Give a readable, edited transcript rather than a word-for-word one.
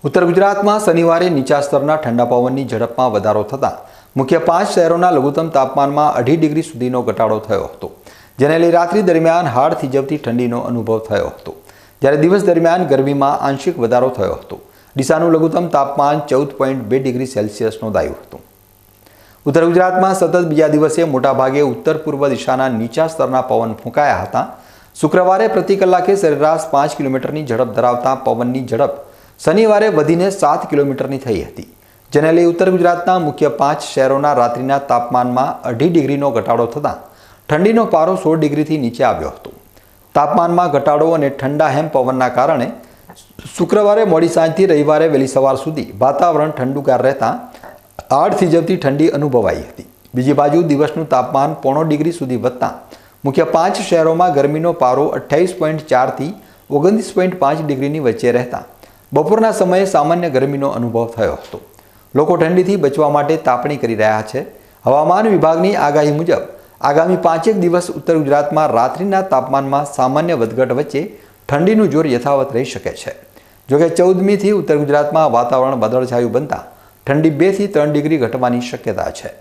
ઉત્તર ગુજરાતમાં શનિવારે નીચા સ્તરના ઠંડા પવનની ઝડપમાં વધારો થતાં મુખ્ય 5 શહેરોના લઘુત્તમ તાપમાનમાં 2.5 ડિગ્રી સુધીનો ઘટાડો થયો હતો, જેને લઈ રાત્રિ દરમિયાન હાડ થીજવતી ઠંડીનો અનુભવ થયો હતો, જ્યારે દિવસ દરમિયાન ગરમીમાં આંશિક વધારો થયો હતો. ડીસાનું લઘુત્તમ તાપમાન 14.2 ડિગ્રી સેલ્સિયસ નોંધાયું હતું. ઉત્તર ગુજરાતમાં સતત બીજા દિવસે મોટાભાગે ઉત્તર પૂર્વ દિશાના નીચા સ્તરના પવન ફૂંકાયા હતા. શુક્રવારે પ્રતિ કલાકે સરેરાશ 5 કિલોમીટરની ઝડપ ધરાવતા પવનની ઝડપ શનિવારે વધીને 7 કિલોમીટરની થઈ હતી, જેને લઈ ઉત્તર ગુજરાતના મુખ્ય 5 શહેરોના રાત્રિના તાપમાનમાં 2.5 ડિગ્રીનો ઘટાડો થતાં ઠંડીનો પારો 16 ડિગ્રીથી નીચે આવ્યો હતો. તાપમાનમાં ઘટાડો અને ઠંડા હેમ પવનના કારણે શુક્રવારે મોડી સાંજથી રવિવારે વહેલી સવાર સુધી વાતાવરણ ઠંડુગાર રહેતા હાડ થીજવતી ઠંડી અનુભવાઈ હતી. બીજી બાજુ દિવસનું તાપમાન 0.5 ડિગ્રી સુધી વધતા મુખ્ય 5 શહેરોમાં ગરમીનો પારો 28.4 થી 29.5 ડિગ્રીની વચ્ચે રહેતા બપોરના સમયે સામાન્ય ગરમીનો અનુભવ થયો હતો. લોકો ઠંડીથી બચવા માટે તાપણી કરી રહ્યા છે. હવામાન વિભાગની આગાહી મુજબ આગામી 5 દિવસ ઉત્તર ગુજરાતમાં રાત્રિના તાપમાનમાં સામાન્ય વધઘટ વચ્ચે ઠંડીનું જોર યથાવત રહી શકે છે. જોકે 14મીથી ઉત્તર ગુજરાતમાં વાતાવરણ વાદળછાયું બનતા ઠંડી 2 થી 3 ડિગ્રી ઘટવાની શક્યતા છે.